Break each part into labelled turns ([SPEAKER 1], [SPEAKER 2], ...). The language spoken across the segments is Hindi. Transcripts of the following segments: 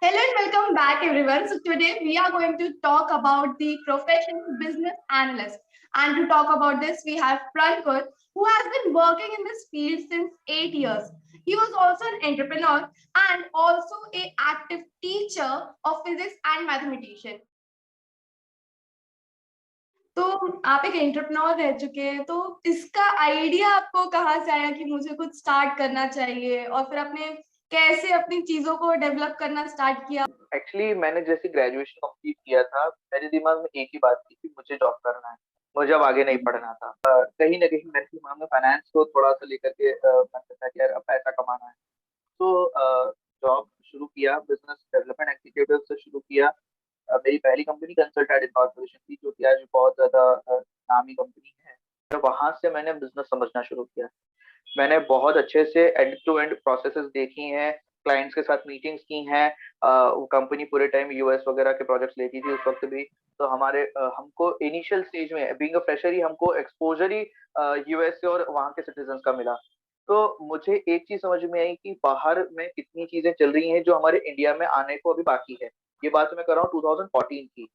[SPEAKER 1] Hello and welcome back, everyone. So today we are going to talk about the profession business analyst. And to talk about this, we have Prankar, who has been working in this field since 8 years. He was also an entrepreneur and also a active teacher of physics and mathematician. तो आप एक एंटरप्रेन्योर रह चुके हैं, तो इसका आइडिया आपको कहाँ से आया कि मुझे कुछ स्टार्ट करना चाहिए, और फिर आपने कैसे अपनी चीजों को डेवलप करना स्टार्ट किया?
[SPEAKER 2] एक्चुअली मैंने जैसे ग्रेजुएशन कंप्लीट किया था, मेरे दिमाग में एक ही बात थी कि मुझे जॉब करना है। मुझे अब आगे नहीं पढ़ना था। कहीं न कहीं मेरे दिमाग में फाइनेंस को थोड़ा-सा लेकर के मन में था कि यार अब पैसा कमाना है। तो जॉब शुरू किया, बिज़नेस डेवलपमेंट एग्जीक्यूटिव से शुरू किया। मेरी पहली कंपनी कंसल्टेंट इन कॉर्पोरेशन थी, जो कि आज बहुत ज़्यादा नामी कंपनी है। तो वहाँ से मैंने बिज़नेस समझना शुरू किया। मैंने बहुत अच्छे से एंड टू एंड प्रोसेसेस देखी हैं, क्लाइंट्स के साथ मीटिंग्स की हैं। वो कंपनी पूरे टाइम यूएस वगैरह के प्रोजेक्ट्स लेती थी उस वक़्त भी। तो हमको इनिशियल स्टेज में बीइंग अ फ्रेशर ही हमको एक्सपोज़र ही यूएस से और वहाँ के सिटीज़न्स का मिला। तो मुझे एक चीज़ समझ में आई कि बाहर में कितनी चीज़ें चल रही हैं जो हमारे इंडिया में आने को अभी बाकी है। ये बात मैं कर रहा हूँ 2014 की।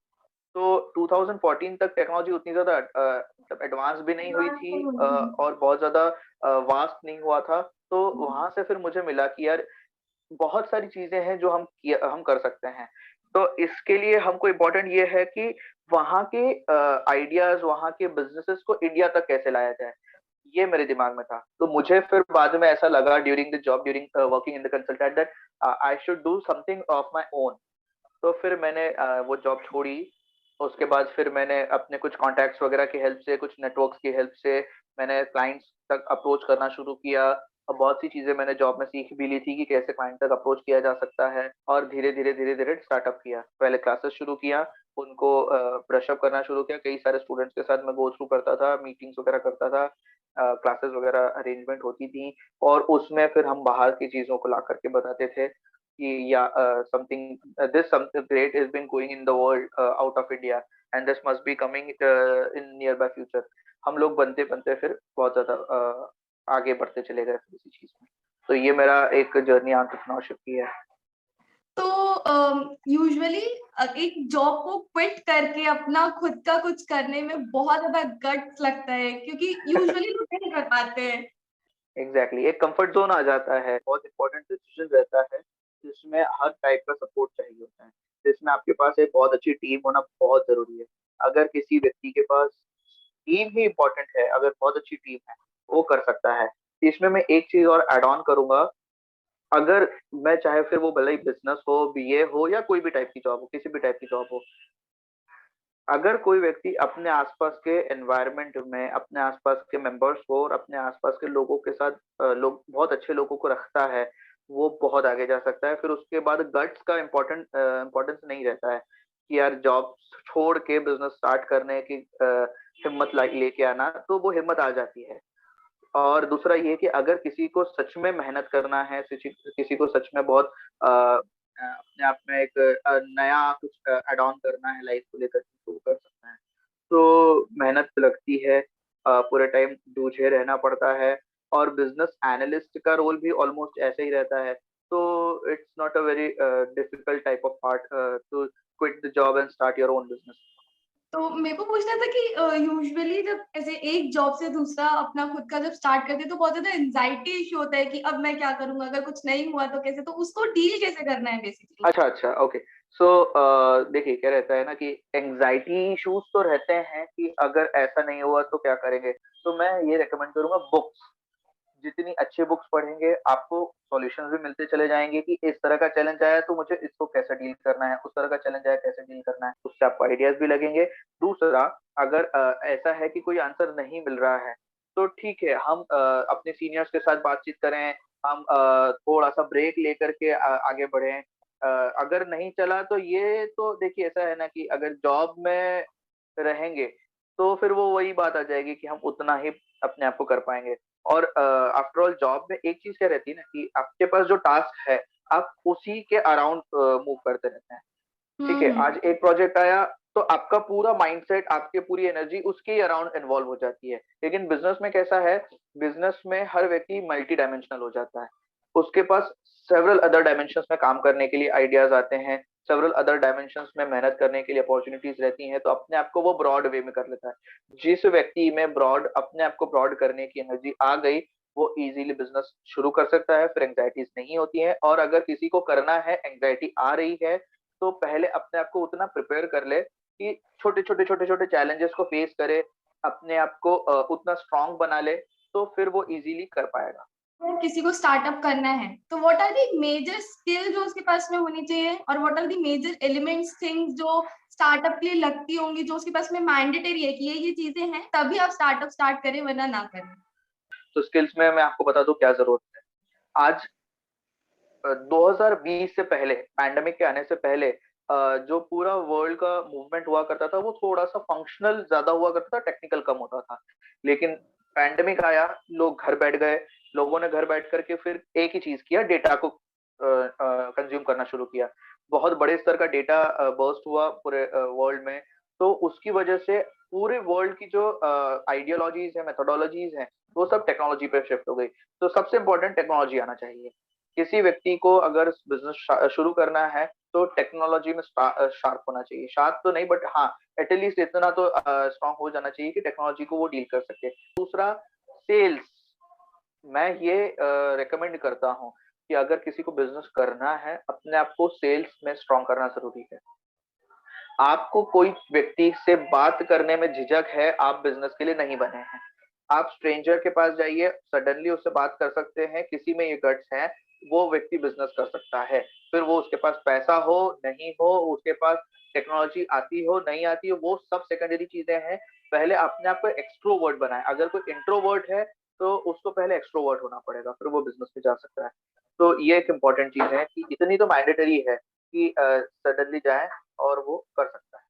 [SPEAKER 2] तो 2014 तक टेक्नोलॉजी उतनी ज़्यादा मतलब एडवांस भी नहीं हुई थी और बहुत ज़्यादा वास्ट नहीं हुआ था। तो वहाँ से फिर मुझे मिला कि यार बहुत सारी चीज़ें हैं जो हम कर सकते हैं। तो इसके लिए हमको इम्पोर्टेंट ये है कि वहाँ के आइडियाज़, वहाँ के बिज़नेसेस को इंडिया तक कैसे लाया जाए, ये मेरे दिमाग में था। तो मुझे फिर बाद में ऐसा लगा during working in the consultant that I should do something of my own. तो फिर मैंने वो जॉब छोड़ी। उसके बाद फिर मैंने अपने कुछ कॉन्टैक्ट्स वगैरह की हेल्प से, कुछ नेटवर्क्स की हेल्प से मैंने क्लाइंट्स तक अप्रोच करना शुरू किया और बहुत सी चीज़ें मैंने जॉब में सीख भी ली थी कि कैसे क्लाइंट तक अप्रोच किया जा सकता है और धीरे-धीरे स्टार्टअप किया। पहले क्लासेस शुरू किया, उनको ब्रश अप करना शुरू किया। कई सारे स्टूडेंट्स के साथ मैं गो थ्रू करता था, मीटिंग्स वगैरह करता था। क्लासेस वगैरह अरेंजमेंट होती थी और उसमें फिर हम बाहर की चीज़ों को ला कर के बताते थे कि या something great has been going in the world out of India and this must be coming in nearby future। हम लोग बनते-बनते फिर बहुत ज़्यादा आगे बढ़ते चले गए फिर इसी चीज़ में। तो ये मेरा एक जर्नी एंटरप्रेन्योरशिप की है।
[SPEAKER 1] तो यूजुअली एक जॉब को क्विट करके अपना खुद का कुछ करने में बहुत ज्यादा गट्स लगता है, क्योंकि यूजुअली लोग नहीं कर पाते हैं।
[SPEAKER 2] एग्ज़ैक्टली एक कम्फर्ट ज़ोन आ जाता है, बहुत इम्पोर्टेंट डिसीज़न रहता है, जिसमें हर टाइप का सपोर्ट चाहिए होता है। जिसमें आपके पास एक बहुत अच्छी टीम होना बहुत ज़रूरी है। अगर किसी व्यक्ति के पास टीम ही इम्पोर्टेंट है, अगर बहुत अच्छी टीम है, वो कर सकता है। इसमें मैं एक चीज़ और ऐड ऑन करूँगा, अगर मैं चाहे फिर वो भले ही बिज़नेस हो, बीए हो या कोई भी टाइप की जॉब हो, किसी भी टाइप की जॉब हो, अगर कोई व्यक्ति अपने आसपास के एनवायरनमेंट में, अपने आसपास के मेंबर्स को और अपने आसपास के लोगों के साथ लोग बहुत अच्छे लोगों को रखता है, वो बहुत आगे जा सकता है। फिर उसके बाद गट्स का इम्पोर्टेंस नहीं रहता है कि यार जॉब छोड़ के बिज़नेस स्टार्ट करने की हिम्मत ला लेके आना, तो वो हिम्मत आ जाती है। और दूसरा ये कि अगर किसी को सच में मेहनत करना है, किसी को सच में बहुत अपने आप में एक नया कुछ ऐड ऑन करना है लाइफ को लेकर के, तो वो कर सकता है। तो मेहनत लगती है, पूरे टाइम जूझे रहना पड़ता है और बिज़नेस एनालिस्ट का रोल भी ऑलमोस्ट ऐसे ही रहता है। तो it's not a very difficult type of part two quit the job and start your own business.
[SPEAKER 1] तो मेरे को पूछना था कि यूजुअली जब ऐसे एक जॉब से दूसरा अपना खुद का जब स्टार्ट करते हैं, तो बहुत ज्यादा एंजाइटी इश्यू होता है कि अब मैं क्या करूंगा, अगर कुछ नहीं हुआ तो कैसे, तो उसको डील कैसे करना है बेसिकली?
[SPEAKER 2] अच्छा, ओके। सो देखिए क्या रहता है ना कि एंग्ज़ायटी इश्यूज़ तो रहते हैं कि अगर ऐसा नहीं हुआ तो क्या करेंगे? तो मैं ये रिकमेंड करूँगा बुक्स। जितनी अच्छी बुक्स पढ़ेंगे, आपको सॉल्यूशंस भी मिलते चले जाएँगे कि इस तरह का चैलेंज आया तो मुझे इसको कैसे डील करना है, उस तरह का चैलेंज आया कैसे डील करना है, उससे आपको आइडियाज़ भी लगेंगे। दूसरा, अगर ऐसा है कि कोई आंसर नहीं मिल रहा है, तो ठीक है हम अपने सीनियर्स के साथ बातचीत करें, हम थोड़ा-सा ब्रेक लेकर के आगे बढ़ें। अगर नहीं चला तो ये तो देखिए ऐसा है ना कि अगर जॉब में रहेंगे, तो फिर वो वही बात आ जाएगी कि हम उतना ही अपने आप को कर पाएँगे। और आफ्टर ऑल जॉब में एक चीज़ क्या रहती है ना कि आपके पास जो टास्क है, आप उसी के अराउंड मूव करते रहते हैं। ठीक है,
[SPEAKER 1] हम्म।
[SPEAKER 2] आज एक प्रोजेक्ट आया, तो आपका पूरा माइंडसेट, आपकी पूरी एनर्जी उसके ही अराउंड इन्वॉल्व हो जाती है। लेकिन बिज़नेस में कैसा है, बिज़नेस में हर व्यक्ति मल्टी डायमेंशनल हो जाता है। उसके पास सेवरल अदर डायमेंशंस में काम करने के लिए आइडियाज आते हैं, सेवरल अदर डायमेंशंस में मेहनत करने के लिए अपॉर्चुनिटीज रहती हैं, तो अपने आप को वो ब्रॉड वे में कर लेता है। जिस व्यक्ति में ब्रॉड अपने आप को ब्रॉड करने की एनर्जी आ गई, वो इजीली बिजनेस शुरू कर सकता है, फिर एंग्जाइटीज नहीं होती हैं। और अगर किसी को करना है, एंग्जाइटी आ रही है, तो पहले अपने आप को उतना प्रिपेयर कर ले कि छोटे छोटे चैलेंजेस को फेस करे, अपने आप को उतना स्ट्रांग बना ले, तो फिर वो इजीली कर पाएगा।
[SPEAKER 1] अगर किसी को स्टार्टअप करना है तो what are the major skill जो उसके पास में होनी चाहिए, और what are the major elements things जो स्टार्टअप के लिए लगती होंगी, जो उसके पास में मैंडेटरी है कि ये चीजें हैं तभी आप स्टार्टअप स्टार्ट करें वरना ना करें?
[SPEAKER 2] तो स्किल्स में मैं आपको बता दूं क्या जरूरत है। आज 2020 से पहले, पैंडेमिक के आने से पहले, जो पूरा वर्ल्ड का मूवमेंट हुआ करता था वो थोड़ा सा फंक्शनल ज्यादा हुआ करता था, टेक्निकल कम होता था। लेकिन पैंडेमिक आया, लोग घर बैठ गए, लोगों ने घर बैठ करके फिर एक ही चीज किया, डेटा को कंज्यूम करना शुरू किया। बहुत बड़े स्तर का डेटा बर्स्ट हुआ पूरे वर्ल्ड में। तो उसकी वजह से पूरे वर्ल्ड की जो आइडियोलॉजीज है, मेथोडोलॉजीज हैं, वो सब टेक्नोलॉजी पे शिफ्ट हो गई। तो सबसे इंपॉर्टेंट टेक्नोलॉजी आना चाहिए। किसी व्यक्ति को अगर बिजनेस शुरू करना है तो टेक्नोलॉजी में शार्प होना चाहिए। शार्प तो नहीं, बट हाँ, एटलीस्ट इतना तो स्ट्रांग हो जाना चाहिए कि टेक्नोलॉजी को वो डील कर सके। दूसरा, सेल्स। मैं ये रेकमेंड करता हूँ कि अगर किसी को बिजनेस करना है, अपने आप को सेल्स में स्ट्रांग करना जरूरी है। आपको कोई व्यक्ति से बात करने में झिझक है, आप बिजनेस के लिए नहीं बने हैं। आप स्ट्रेंजर के पास जाइए, सडनली उससे बात कर सकते हैं, किसी में ये गट्स है, वो व्यक्ति बिजनेस कर सकता है। फिर वो उसके पास पैसा हो नहीं हो, उसके पास टेक्नोलॉजी आती हो नहीं आती हो, वो सब सेकेंडरी चीजें हैं। पहले अपने आप को एक्सट्रोवर्ट बनाए। अगर कोई इंट्रोवर्ट है तो उसको पहले एक्सट्रोवर्ट होना पड़ेगा, फिर वो बिजनेस में जा सकता है। तो ये एक इम्पोर्टेंट चीज है कि इतनी तो मैंडेटरी है कि सडनली जाए और वो कर सकता है।